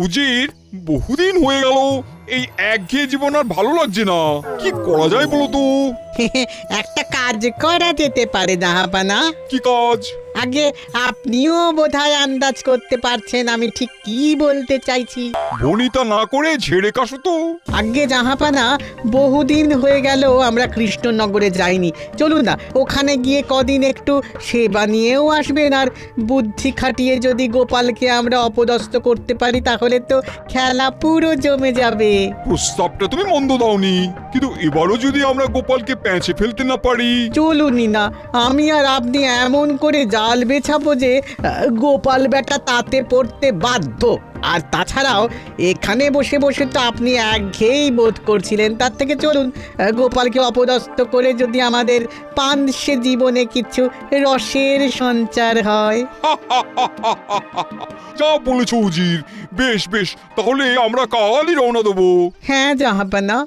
উজির, বহুদিন হয়ে গেল, এই একঘেয়ে জীবন আর ভালো লাগছে না। কি করা যায় বলো তো? একটা কাজ করা যেতে পারে জাহাপানা। কি কাজ? আগে আপনিও বোধহয় আন্দাজ করতে পারছেন আমি ঠিক কি বলতে চাইছি। বনিতা না করে ঝেড়ে কাশো তো। আগে জাহাপানা, বহুদিন হয়ে গেল আমরা কৃষ্ণনগরে যাইনি। চলুন না, ওখানে গিয়ে কদিন একটু সেবা নিয়েও আসবেন। আর বুদ্ধি খাটিয়ে যদি গোপালকে আমরা অপদস্থ করতে পারি তাহলে তো খেলা পুরো জমে যাবে। প্রস্তাবটা তুমি মন্দ দাওনি, কিন্তু এবারও যদি আমরা গোপালকে প্যাঁচে ফেলতে না পারি। চলুনই না, আমি আর আপনি এমন করে জাল বেছাবো যে গোপাল বেটা তাতে পড়তে বাধ্য। আর তাছাড়াও এখানে বসে বসে তো আপনি একঘেয়েই বোধ করছিলেন। তার থেকে চলুন গোপালকে অপদস্থ করে যদি আমাদের পানসে জীবনে কিছু রসের সঞ্চার হয়। যা বলেছো উজির, বেশ বেশ, তাহলে আমরা কালই রওনা দেবো। হ্যাঁ জাহাপানা।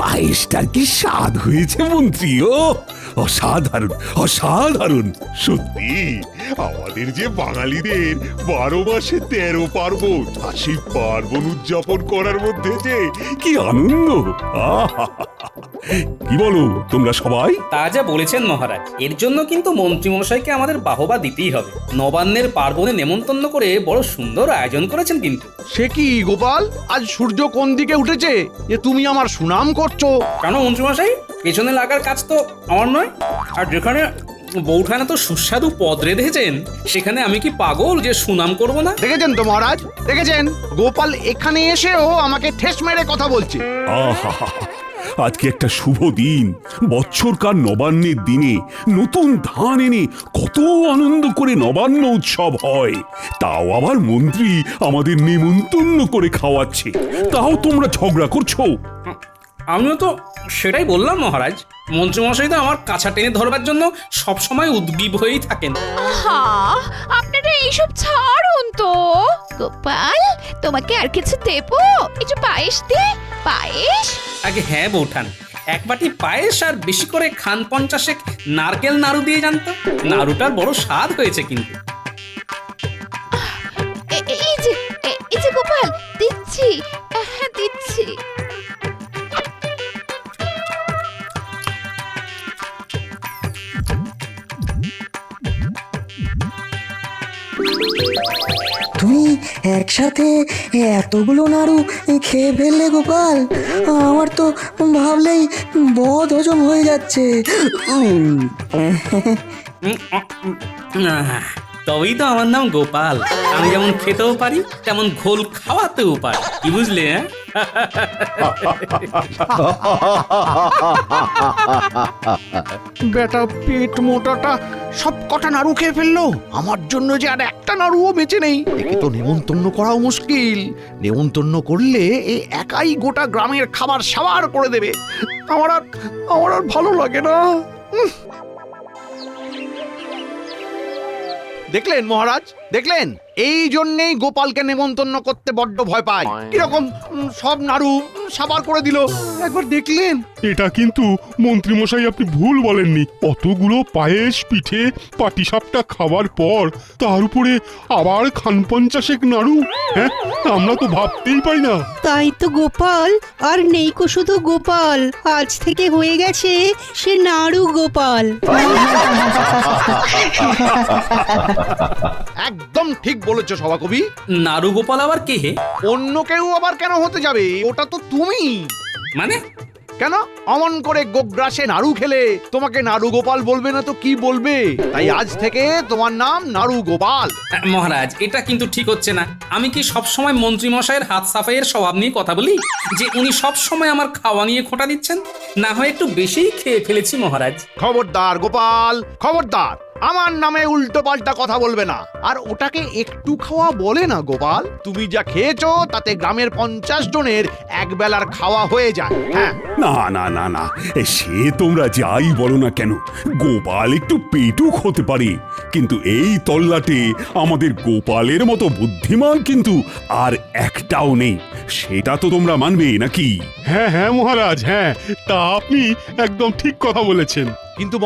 পায়েসটার কি স্বাদ হয়েছে মন্ত্রী! ও অসাধারণ, অসাধারণ! সত্যি আমাদের যে বাঙালিদের 12 মাসে 13 পার্বণ, আর সেই পার্বণ উদযাপন করার মধ্যে যে কি আনন্দ! আহা! কি বলো তোমরা সবাই? তা যা বলেছেন মহারাজ, এর জন্য কিন্তু মন্ত্রীমশাইকে আমাদের বাহবা দিতেই হবে। নবান্নের পার্বণে নেমন্তন্ন করে বড় সুন্দর আয়োজন করেছেন কিন্তু। সে কি গোপাল, আজ সূর্য কোন দিকে উঠেছে যে তুমি আমার সুনাম করছো? কেন মন্ত্রীমশাই, পেছনে লাগার কাজ তো আমার নয়। আর যেখানে বৌঠানে তো সুস্বাদু পদ রেঁধেছেন, সেখানে আমি কি পাগল যে সুনাম করব না? দেখেছেন তো মহারাজ, দেখেছেন গোপাল এখানে এসেও আমাকে ঠেস মেরে কথা বলছে। আহা! আজকে একটা শুভ দিন, বৎসরকার নবান্নের দিনে নতুন ধান এনে কত আনন্দ করে নবান্ন উৎসব হয়। তাও আবার মন্ত্রী আমাদের নেমন্তন্ন করে খাওয়াচ্ছে, তাও তোমরা ঝগড়া করছো। আমিও তো সেটাই বললাম মহারাজ। মন্ত্রীমশাই তো আমার কাছা টেনে ধরবার জন্য সবসময় উদ্গ্রীব হয়েই থাকেন। আহা, আপনারা এইসব ছাড়ুন তো। গোপাল, তোমাকে আর কিছু দেবো? একটু পায়েস দে, পায়েস। আগে হ্যাঁ বৌঠান, এক বাটি পায়েস আর বেশি করে খান 50 নারকেল নাড়ু দিয়ে জানতো। নাড়ুটার বড় স্বাদ হয়েছে কিন্তু। এই যে গোপাল, দিচ্ছি, হ্যাঁ দিচ্ছি। তুমি একসাথে এতগুলো নাড়ু খেয়ে ফেললে গোপাল, আমার তো ভাবলেই বদ হজম হয়ে যাচ্ছে। তবেই তো আমার নাম গোপাল। আমি যেমন খেতেও পারি তেমন ঘোল খাওয়াতেও পারি, কি বুঝলে? বেটা পেট মোটাটা সব কটা নাড়ু খেয়ে ফেললো, আমার জন্য যে আর একটা নাড়ুও বেঁচে নেই। একে তো নেমন্তন্ন করাও মুশকিল। নেমন্তন্ন করলে এ একাই গোটা গ্রামের খাবার সাবার করে দেবে। আমার আর ভালো লাগে না। দেখলেন মহারাজ, দেখলেন? এই জন্যেই গোপালকে নেমন্তন্ন করতে বড্ড ভয় পায়। কিরকম সব নাড়ু সাবার করে দিল, একবার দেখলেন? এটা কিন্তু মন্ত্রীমশাই আপনি ভুল বলেননি। অতগুলো পায়েস, পিঠে, পাটিসাপটা খাবার পর তার উপরে আবার খান 50 নাড়ু। হ্যাঁ, আমরা তো ভাবতেই পারি না। তাই তো গোপাল, আর নেইকো শুধু গোপাল, আজ থেকে হয়ে গেছে সে নাড়ু গোপাল। একদম ঠিক বলেছো সভাকবি। নাড়ু গোপাল আবার কে হে? অন্য কেউ আবার কেন হতে যাবে? ওটা তো তুমি। মানে কেন অমন করে গোগ্রাসে নাড়ু খেলে তোমাকে নাড়ু গোপাল বলবে না তো কি বলবে? তাই আজ থেকে তোমার নাম নাড়ু গোপাল। মহারাজ, এটা কিন্তু ঠিক হচ্ছে না। আমি কি সব সময় মন্ত্রী মশাইয়ের হাত সাফাইয়ের স্বভাব নিয়ে কথা বলি যে উনি সব সময় আমার খাওয়া নিয়ে খোঁটা দিচ্ছেন? না হয় একটু বেশিই খেয়ে ফেলেছি মহারাজ। খবরদার গোপাল, খবরদার। আমার নামে উল্টো পাল্টা কথা বলবে না। আর ওটাকে একটু খাওয়া বলে না গোপাল, তুমি যা খেয়েছো তাতে গ্রামের 50 জনের এক বেলার খাওয়া হয়ে যায়। হ্যাঁ, না না না না, সে তোমরা যাই বলো না কেন, গোপাল একটু পেটুক হতে পারে, কিন্তু এই তল্লাটে আমাদের গোপালের মতো বুদ্ধিমান কিন্তু আর একটাও নেই। সেটা তো তোমরা মানবে নাকি? হ্যাঁ হ্যাঁ মহারাজ, হ্যাঁ, তা আপনি একদম ঠিক কথা বলেছেন। কিন্তু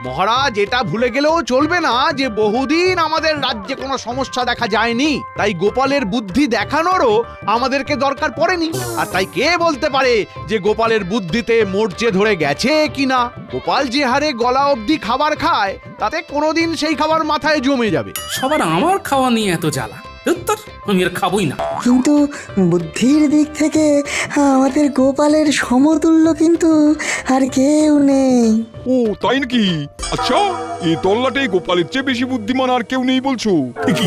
মহারাজ এটা ভুলে গেলেও চলবে না যে বহুদিন আমাদের রাজ্যে কোনো সমস্যা দেখা যায়নি, তাই গোপালের বুদ্ধি দেখানোরও আমাদেরকে দরকার পড়েনি। আর তাই কে বলতে পারে যে গোপালের বুদ্ধিতে মরচে ধরে গেছে কিনা। গোপাল যে হারে গলা অবধি খাবার খায় তাতে কোনোদিন সেই খাবার মাথায় জমে যাবে। সবার আমার খাওয়া নিয়ে এত জ্বালা, উত্তর আমি আর খাবোই না। কিন্তু বুদ্ধির দিক থেকে আমাদের গোপালের সমতুল্য কিন্তু আর কেউ নেই। ও তাই নাকি? আচ্ছা, এই তল্লাটে গোপালের চেয়ে বেশি বুদ্ধিমান আর কেউ নেই বলছো? এ কি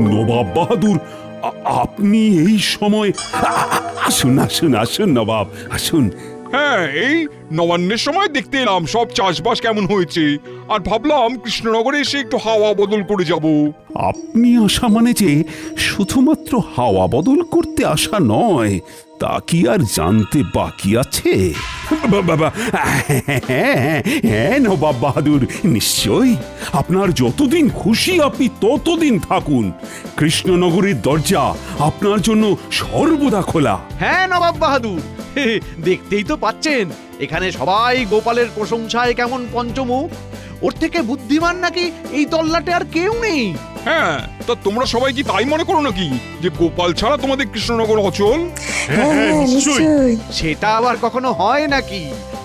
নবাব বাহাদুর, আপনি এই সময় আসুন আসুন আসুন নবাব, আসুন। হ্যাঁ, এই নবান্নের সময় দেখতে এলাম সব চাষবাস কেমন হয়েছে, আর ভাবলাম কৃষ্ণনগরে এসে একটু হাওয়া বদল করে যাব। আপনি আসা মানে যে শুধুমাত্র হাওয়া বদল করতে আসা নয়, তা কি আর জানতে বাকি আছে? বাবা, হ্যাঁ নবাব বাহাদুর, নিশ্চয়ই। আপনার যতদিন খুশি আপনি ততদিন থাকুন। কৃষ্ণনগরের দরজা আপনার জন্য সর্বদা খোলা। হ্যাঁ নবাব বাহাদুর, দেখতেই তো পাচ্ছেন এখানে সবাই গোপালের প্রশংসায় কেমন পঞ্চমুখ। ওর থেকে বুদ্ধিমান নাকি এই তল্লাটে আর কেউ নেই। হ্যাঁ, তা তোমরা সবাই কি তাই মনে করো নাকি যে গোপাল ছাড়া তোমাদের কৃষ্ণনগর অচল? হ্যাঁ হ্যাঁ নিশ্চয়ই। সেটা আবার কখনো হয় নাকি?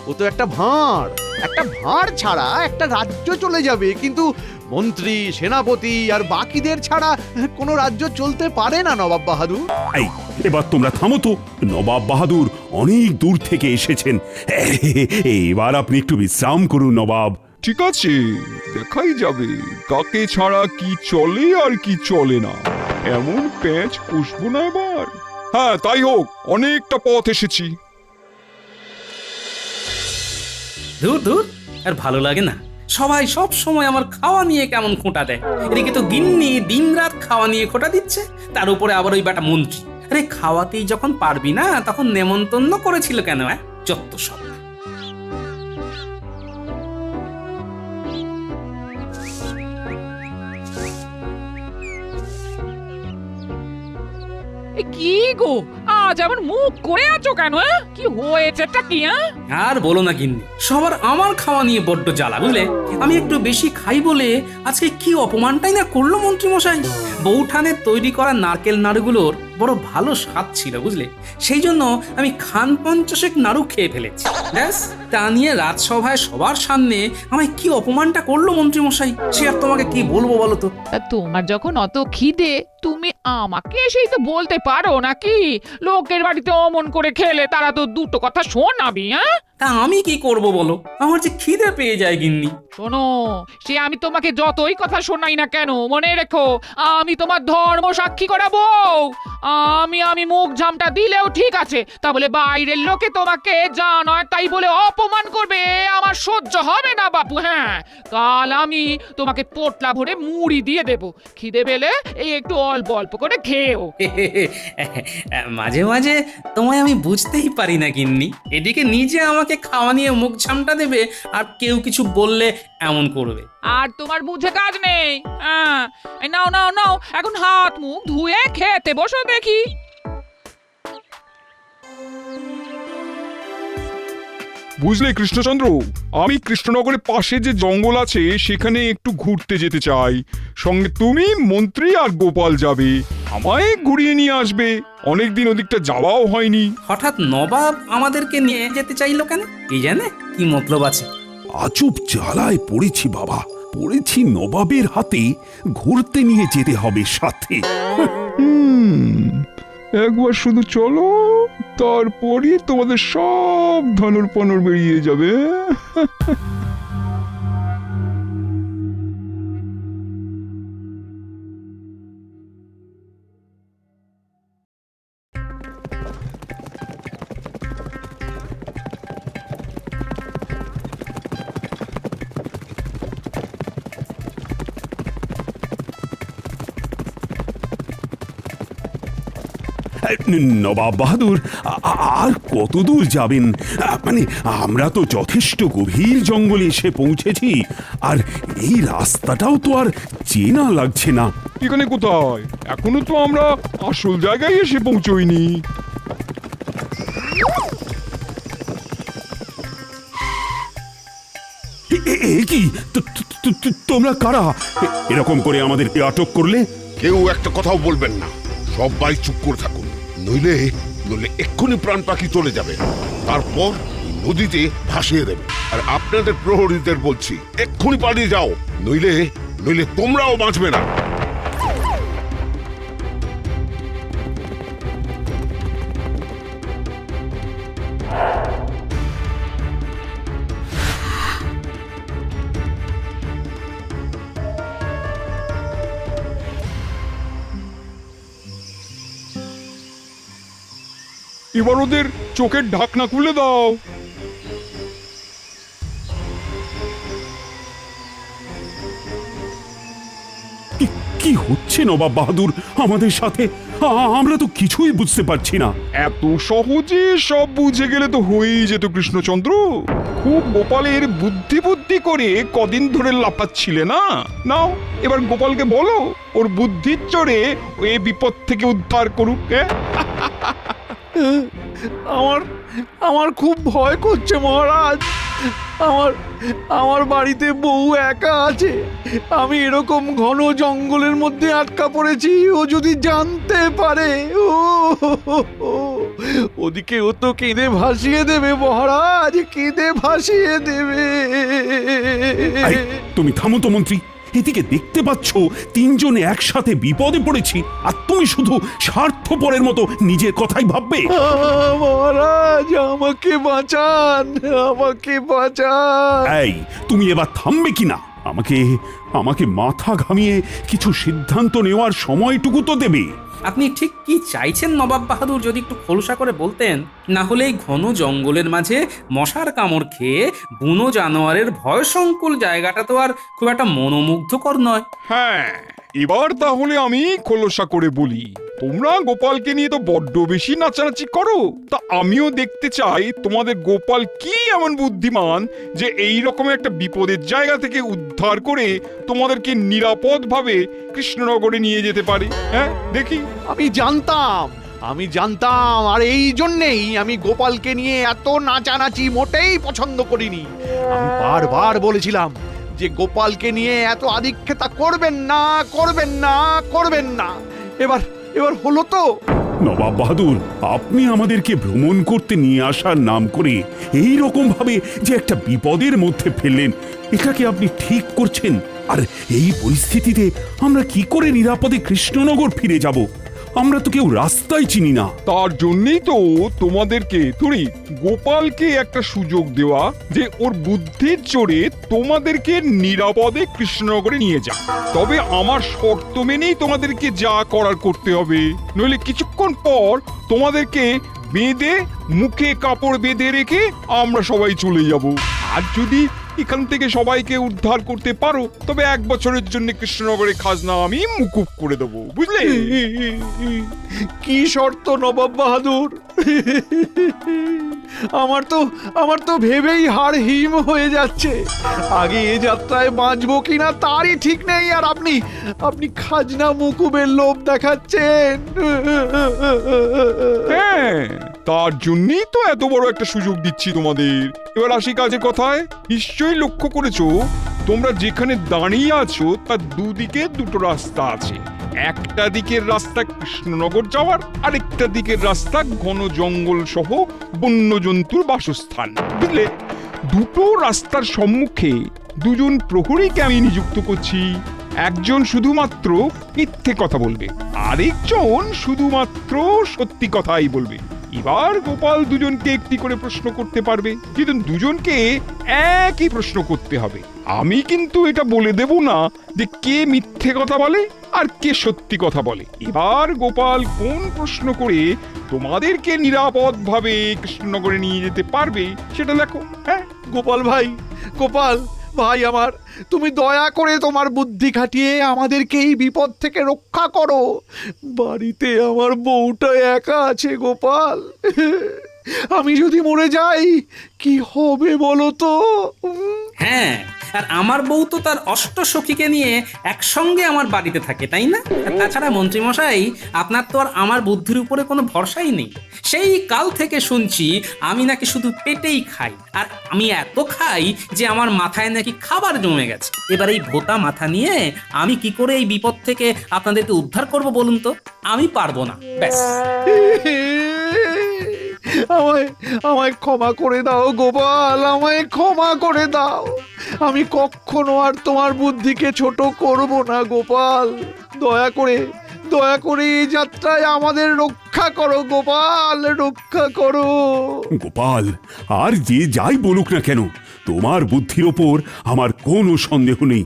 ও তো একটা ভাঁড় ছাড়া একটা রাজ্য চলে যাবে, কিন্তু মন্ত্রী, সেনাপতি আর বাকিদের ছাড়া কোনো রাজ্য চলতে পারে না নবাব বাহাদুর। এই, এবার তোমরা থামো তো। নবাব বাহাদুর অনেক দূর থেকে এসেছেন, এবার আপনি একটু বিশ্রাম করুন নবাব। ঠিক আছে, দেখাই যাবে কাকে ছাড়া কি চলে আর কি চলে না। এমন প্যাঁচ কষবো না এবার। হ্যাঁ, তাই হোক, অনেকটা পথ এসেছি। দূর দূর, আর ভালো লাগে না। সবাই সব সময় আমার খাওয়া নিয়ে কেমন খোঁটা দেয়। এদিকে তো গিন্নি দিনরাত খাওয়া নিয়ে খোঁটা দিচ্ছে, তার উপরে আবার ওই বেটা মন্ত্রী। আরে খাওয়াতেই যখন পারবি না তখন নেমন্তন্ন করেছিল কেন? যত সব। কি গো, আজ আবার মুখ করে আছো কেন? কি হয়েছেটা কি? আর বলো না গিন্নি, সবার আমার খাওয়া নিয়ে বড্ড জ্বালা, বুঝলে। আমি একটু বেশি খাই বলে আজকে কি অপমানটাই না করলো মন্ত্রী মশাই। বউঠানের তৈরি করা নারকেল নাড়ুগুলোর বড় ভালো স্বাদ ছিল, বুঝলে। সেই জন্য আমি খান 50 নাড়ু খেয়ে ফেলেছি। ব্যাস, তা নিয়ে রাজসভায় সবার সামনে আমায় কি অপমানটা করলো মন্ত্রী মশাই, সে আর তোমাকে কি বলবো বলো তো। তোমার যখন অত খিদে, তুমি আমাকে এসেই তো বলতে পারো নাকি? লোকের বাড়িতে অমন করে খেলে তারা তো দুটো কথা শোনাবি। তা আমি কি করব বলো, আমার যে খিদে পেয়ে যায় গিন্নি। শোনো, সে আমি তোমাকে যতই কথা শোনাই না কেন, মনে রেখো আমি তোমার ধর্ম সাক্ষী করা বউ। আমি মুখ ঝামটা দিলেও ঠিক আছে, তা বলে বাইরের লোকে তোমাকে যা নয় তাই বলে অপমান করবে, আমার সহ্য হবে না বাপু। হ্যাঁ, কাল আমি তোমাকে পোটলা ভরে মুড়ি দিয়ে দেব, খিদে পেলে এই একটু অল্প অল্প করে খেও। মাঝে মাঝে তোমায় আমি বুঝতেই পারি না গিন্নি। এদিকে নিজে আমাকে খাওয়া নিয়ে মুখ ঝামটা দেবে, আর কেউ কিছু বললে এমন করবে। আর তোমার বুঝে কাজ নেই। হ্যাঁ, নাও নাও নাও, এখন হাত মুখ ধুয়ে খেতে বসো দেখি। বুঝলে কৃষ্ণচন্দ্র, আমি কৃষ্ণনগরের পাশে যে জঙ্গল আছে সেখানে একটু ঘুরতে যেতে চাই। সঙ্গে তুমি, মন্ত্রী আর গোপাল যাবে, আমায় ঘুরিয়ে নিয়ে আসবে। অনেকদিন ওদিকটা যাওয়াও হয়নি। হঠাৎ নবাব আমাদেরকে নিয়ে যেতে চাইলো কেন? কি জানে কি মতলব আছে। আজব জ্বালায় পড়েছি বাবা, পড়েছি নবাবের হাতে। ঘুরতে নিয়ে যেতে হবে সাথে। একবার শুধু চলো, তারপরই তোমাদের সব ধনুর পনুর বেরিয়ে যাবে। নবাব বাহাদুর, আর কত দূর যাবেন? মানে আমরা তো যথেষ্ট গভীর জঙ্গলে এসে পৌঁছেছি, আর এই রাস্তাটাও তো আর চেনা লাগছে না। এখানে কোথায়? এখনো তো আমরা আসল জায়গায় এসে পৌঁছইনি। এ কি? তোমরা কারা? এরকম করে আমাদের আটক করলে? কেউ একটা কথাও বলবেন না, সবাই চুপ করে থাকুন, নইলে নইলে এক্ষুনি প্রাণ পাখি চলে যাবে, তারপর নদীতে ভাসিয়ে দেবে। আর আপনাদের প্রহরীদের বলছি, এক্ষুনি পালিয়ে যাও, নইলে নইলে তোমরাও বাঁচবে না। এবার ওদের চোখের ঢাকনা খুলে দাও। কি হচ্ছে নবাব বাহাদুর আমাদের সাথে? আমরা তো কিছুই বুঝতে পারছি না। এত সহজে সব বুঝে গেলে তো হয়েই যেত কৃষ্ণচন্দ্র। খুব গোপালের বুদ্ধি বুদ্ধি করে কদিন ধরে লাফাচ্ছিলে না। নাও এবার গোপালকে বলো ওর বুদ্ধির চড়ে ওই বিপদ থেকে উদ্ধার করুক। আমার আমার খুব ভয় করছে মহারাজ। আমার বাড়িতে বউ একা আছে, আমি এরকম ঘন জঙ্গলের মধ্যে আটকা পড়েছি। ও যদি জানতে পারে, ওদিকে ও তো কেঁদে ভাসিয়ে দেবে মহারাজ, কেঁদে ভাসিয়ে দেবে। তুমি থামো তো মন্ত্রী, এদিকে দেখতে পাচ্ছ তিনজন একসাথে বিপদে পড়েছি, আর তুমি শুধু স্বার্থপরের মতো নিজের কথাই ভাববে। মহারাজ আমাকে বাঁচান, আমাকে বাঁচান। এই তুমি এবার থামবে কিনা? আমাকে মাথা ঘামিয়ে কিছু সিদ্ধান্ত নেওয়ার সময়টুকু তো দেবে। আপনি ঠিক কি চাইছেন নবাব বাহাদুর, যদি একটু খোলসা করে বলতেন? না হলে এই ঘন জঙ্গলের মাঝে মশার কামড় খেয়ে বুনো জানোয়ারের ভয়সংকুল জায়গাটা তো আর খুব একটা মনোমুগ্ধকর নয়। হ্যাঁ, এবার তাহলে আমি খোলসা করে বলি। তোমরা গোপালকে নিয়ে তো বড্ড বেশি নাচানাচি করো, তা আমিও দেখতে চাই তোমাদের গোপাল কি এমন বুদ্ধিমান যে এই রকম একটা বিপদের জায়গা থেকে উদ্ধার করে তোমাদেরকে নিরাপদভাবে কৃষ্ণনগরে নিয়ে যেতে পারে। হ্যাঁ, দেখি। আমি জানতাম, আর এই জন্যেই আমি গোপালকে নিয়ে এত নাচানাচি মোটেই পছন্দ করিনি। আমি বারবার বলেছিলাম যে গোপালকে নিয়ে এত আদিক্ষেতা করবেন না, করবেন না, করবেন না। এবার হলো তো। নবাব বাহাদুর, আপনি আমাদেরকে ভ্রমণ করতে নিয়ে আসার নাম করে এই রকম ভাবে যে একটা বিপদের মধ্যে ফেললেন, এটাকে আপনি ঠিক করছেন? আর এই পরিস্থিতিতে আমরা কি করে নিরাপদে কৃষ্ণনগর ফিরে যাব? আমরা তো কেউ রাস্তায় চিনি না। তার জন্যই তো তোমাদেরকে গোপালকে একটা সুযোগ দেওয়া, যে ওর বুদ্ধির জোরে তোমাদেরকে নিরাপদে কৃষ্ণনগরে নিয়ে যা। তবে আমার শর্ত মেনেই তোমাদেরকে যা করার করতে হবে, নইলে কিছুক্ষণ পর তোমাদেরকে বেঁধে মুখে কাপড় বেঁধে রেখে আমরা সবাই চলে যাব। আর যদি এখান থেকে সবাইকে উদ্ধার করতে পারো, তবে 1 বছরের জন্য কৃষ্ণনগরের খাজনা আমি মুকুব করে দেবো, বুঝলে? কি শর্ত নবাব বাহাদুর? আমার তো ভেবেই হাড় হিম হয়ে যাচ্ছে। আগে এ যাত্রায় বাঁচবো কিনা তারই ঠিক নেই, আর আপনি খাজনা মুকুবের লোভ দেখাচ্ছেন। হ্যাঁ, তার জন্যই তো এত বড় একটা সুযোগ দিচ্ছি তোমাদের। এবার আসি কাজে কথায়। নিশ্চয়ই লক্ষ্য করেছো, তোমরা যেখানে দাঁড়িয়ে আছো তার দুদিকে দুটো রাস্তা আছে। একটা দিকের রাস্তা কৃষ্ণনগর যাওয়ার, আরেকটা দিকের রাস্তা ঘন জঙ্গল সহ বন্যজন্তুর বাসস্থান, বুঝলে? দুটো রাস্তার সম্মুখে দুজন প্রহরীকে আমি নিযুক্ত করছি। একজন শুধুমাত্র মিথ্যে কথা বলবে, আরেকজন শুধুমাত্র সত্যি কথাই বলবে। এবার গোপাল দুজনকে একটি করে প্রশ্ন করতে পারবে, কিন্তু দুজনকে একই প্রশ্ন করতে হবে। আমি কিন্তু এটা বলে দেব না যে কে মিথ্যে কথা বলে আর কে সত্যি কথা বলে। এবার গোপাল কোন প্রশ্ন করে তোমাদেরকে নিরাপদভাবে কৃষ্ণনগরে নিয়ে যেতে পারবে সেটা দেখো। হ্যাঁ, গোপাল ভাই, গোপাল ভাই আমার, তুমি দয়া করে তোমার বুদ্ধি খাটিয়ে আমাদেরকে এই বিপদ থেকে রক্ষা করো। বাড়িতে আমার বউটা একা আছে গোপাল, আমি যদি মরে যাই কি হবে বলো তো? হ্যাঁ, আর আমার বউ তো তার অষ্টসখীকে নিয়ে একসঙ্গে আমার বাড়িতে থাকে, তাই না? আর তাছাড়া মন্ত্রীমশাই, আপনার তো আর আমার বুদ্ধির উপরে কোনো ভরসাই নেই। সেই কাল থেকে শুনছি আমি নাকি শুধু পেটেই খাই, আর আমি এত খাই যে আমার মাথায় নাকি খাবার জমে গেছে। এবার এই ভোতা মাথা নিয়ে আমি কি করে এই বিপদ থেকে আপনাদেরকে উদ্ধার করব বলুন তো? আমি পারবো না, ব্যাস। আমায় ক্ষমা করে দাও গোপাল, আমায় ক্ষমা করে দাও। আমি কখনো আর তোমার বুদ্ধিকে ছোট করব না গোপাল। দয়া করে এই যাত্রায় আমাদের রক্ষা করো গোপাল, রক্ষা করো। গোপাল, আর যে যাই বলুক না কেন, তোমার বুদ্ধির ওপর আমার কোনো সন্দেহ নেই।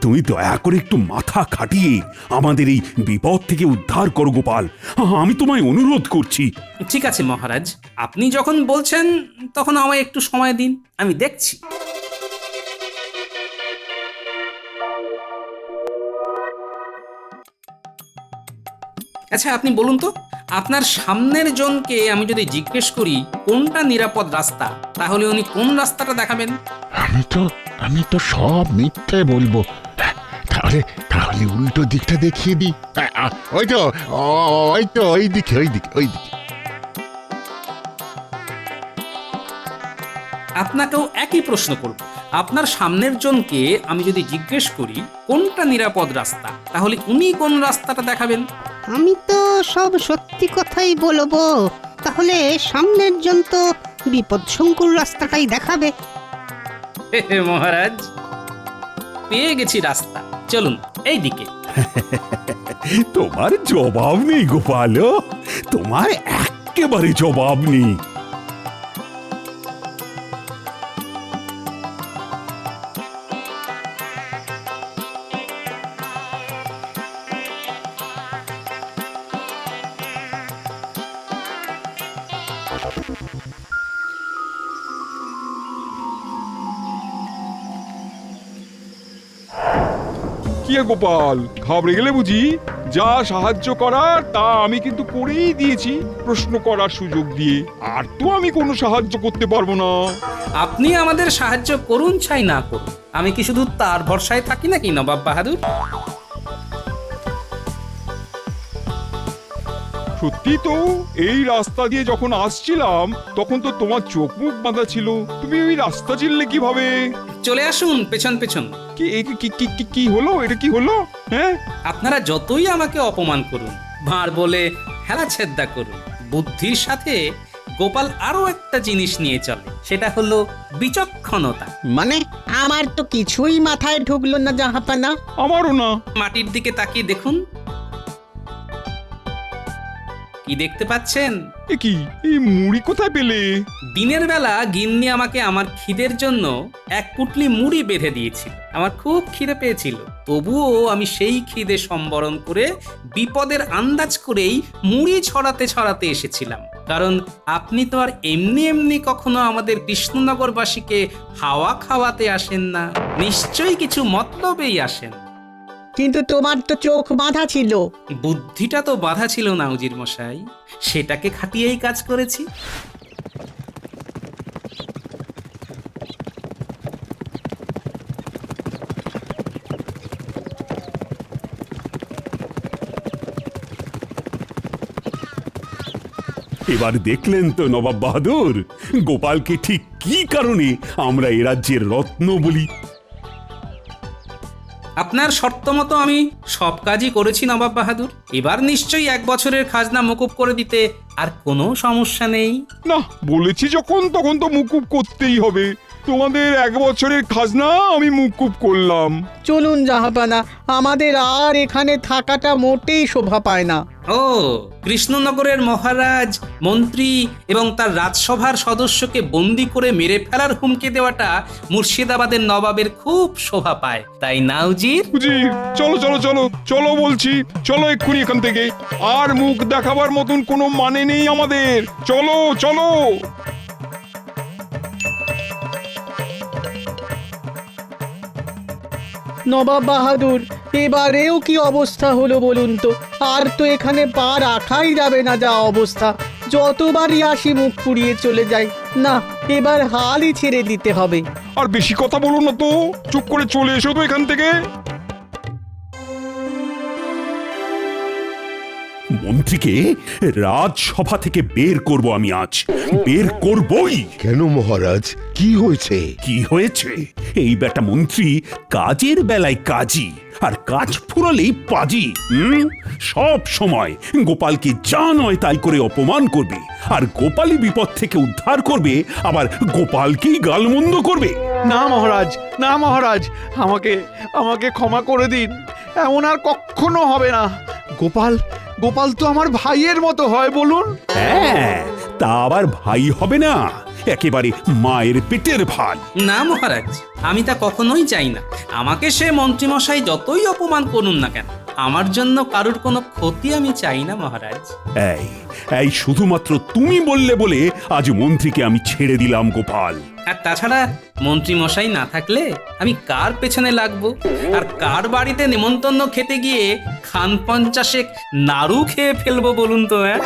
তুমি দয়া করে একটু মাথা খাটিয়ে আমাদের এই বিপদ থেকে উদ্ধার করো গোপাল, আমি তোমায় অনুরোধ করছি। ঠিক আছে মহারাজ, আপনি যখন বলছেন তখন আমায় একটু সময় দিন, আমি দেখছি। আচ্ছা, আপনি বলুন তো, আপনার সামনের জনকে আমি যদি জিজ্ঞেস করি কোনটা নিরাপদ রাস্তা, তাহলে উনি কোন রাস্তাটা দেখাবেন? আমি তো সব মিথ্যে বলবো। তাহলে উল্টো দিকটা দেখিয়ে দিই। ওই দিকে। আপনাকেও একই প্রশ্ন করব। আপনার সামনের জনকে আমি যদি জিজ্ঞেস করি কোনটা নিরাপদ রাস্তা, তাহলে উনি কোন রাস্তাটা দেখাবেন? আমি তো সব সত্যি কথাই বলবো, তাহলে সামনের জন তো বিপদসংকুল রাস্তাটাই দেখাবে। মহারাজ, পেয়ে গেছি রাস্তা, চলুন এই দিকে। তোমার জবাব নেই গোপাল, তোমার একেবারে জবাব নেই। কি গোপাল, ঘাবড়ে গেলে বুঝি? যা সাহায্য করার তা আমি কিন্তু করেই দিয়েছি, প্রশ্ন করার সুযোগ দিয়ে। আর তো আমি কোনো সাহায্য করতে পারবো না। আপনি আমাদের সাহায্য করুন চাই না করুন, আমি কি শুধু তার ভরসায় থাকি নাকি নবাব বাহাদুর? সত্যি তো, এই রাস্তা দিয়ে যখন আসছিলাম তখন তো তোমার চোখ মুখ বাঁধা ছিল, তুমি ওই রাস্তা চিনলে কিভাবে? চলে আসুন পেছন পেছন। কি হলো? এটা কি হলো? হ্যাঁ, আপনারা যতই আমাকে অপমান করুন, ভাঁড় বলে হেলা ছেদ্দা করুন, বুদ্ধির সাথে গোপাল আরো একটা জিনিস নিয়ে চলে, সেটা হলো বিচক্ষণতা। মানে আমার তো কিছুই মাথায় ঢুকলো না জাহাপানা। আমারও না। মাটির দিকে তাকিয়ে দেখুন, কি দেখতে পাচ্ছেন? এ কি, এই মুড়ি কোথায় পেলে? দিনের বেলা গিন্নি আমাকে আমার খিদের জন্য এক পুটলি মুড়ি বেঁধে দিয়েছিল। আমার খুব খিদে পেয়েছিল, তবুও আমি সেই খিদে সম্বরণ করে বিপদের আন্দাজ করেই মুড়ি ছড়াতে ছড়াতে এসেছিলাম। কারণ আপনি তো আর এমনি এমনি কখনো আমাদের কৃষ্ণনগরবাসীকে হাওয়া খাওয়াতে আসেন না, নিশ্চয়ই কিছু মতলবেই আসেন। কিন্তু তোমার তো চোখ বাঁধা ছিল। বুদ্ধিটা তো বাধা ছিল না উজির মশাই, সেটাকে খাটিয়েই কাজ করেছি। এবার দেখলেন তো নবাব বাহাদুর, গোপালকে ঠিক কি কারণে আমরা এ রাজ্যের রত্ন বলি। আপনার শর্ত মতো আমি সব কাজই করেছি নবাব বাহাদুর। এবার নিশ্চয়ই 1 বছরের খাজনা মকুব করে দিতে আর কোনো সমস্যা নেই। না, বলেছি যখন তখন তো মুকুব করতেই হবে। তোমাদের 1 বছরের খাজনা আমি মুকুব করলাম। চলুন জাহাপানা, আমাদের আর এখানে থাকাটা মোটেই শোভা পায় না। ও, কৃষ্ণনগরের মহারাজ, মন্ত্রী এবং তার রাজসভার সদস্যকে বন্দি করে মেরে ফেলার হুমকি দেওয়াটা মুর্শিদাবাদের নবাবের খুব শোভা পায়, তাই না উজির? উজির, চলো চলো চলো চলো বলছি, চলো এক্ষুনি এখান থেকে। আর মুখ দেখাবার মতন কোনো মানে নেই আমাদের। চলো চলো। নবাব বাহাদুর, এবারেও কি অবস্থা হলো বলুন তো? আর তো এখানে পা রাখাই যাবে না, যা অবস্থা। যতবারই আসি মুখ পুড়িয়ে চলে যাই। না, এবার হালই ছেড়ে দিতে হবে। আর বেশি কথা বলো না তো, চুপ করে চলে এসো তো এখান থেকে। মন্ত্রীকে রাজসভা থেকে বের করব আমি আজ, বের করবই। কেন মহারাজ, কি হয়েছে? কি হয়েছে? এই বেটা মন্ত্রী কাজের বেলায় কাজী, আর কাজ ফুরালেই পাজি। সব সময় গোপালকে যা নয় তাই করে অপমান করবে, আর গোপালই বিপদ থেকে উদ্ধার করবে, আবার গোপালকেই গালমন্দ করবে। না মহারাজ, না মহারাজ, আমাকে আমাকে ক্ষমা করে দিন। এমন আর কখনো হবে না। গোপাল গোপাল তো আমার ভাইয়ের মতো হয়, বলুন। হ্যাঁ, তা আবার ভাই হবে না, একেবারে মায়ের পেটের ভাই। না মহারাজ, আমি তা কখনোই চাই না। আমাকে সে মন্ত্রীমশাই যতই অপমান করুন না কেন, আমার জন্য কারুর কোনো ক্ষতি আমি চাই না মহারাজ। এই এই শুধুমাত্র তুমি বললে বলে আজ মন্ত্রীকে আমি ছেড়ে দিলাম গোপাল। আর তাছাড়া মন্ত্রীমশাই না থাকলে আমি কার পেছনে লাগবো, আর কার বাড়িতে নেমন্তন্ন খেতে গিয়ে খান 50 নাড়ু খেয়ে ফেলবো বলুন তো? হ্যাঁ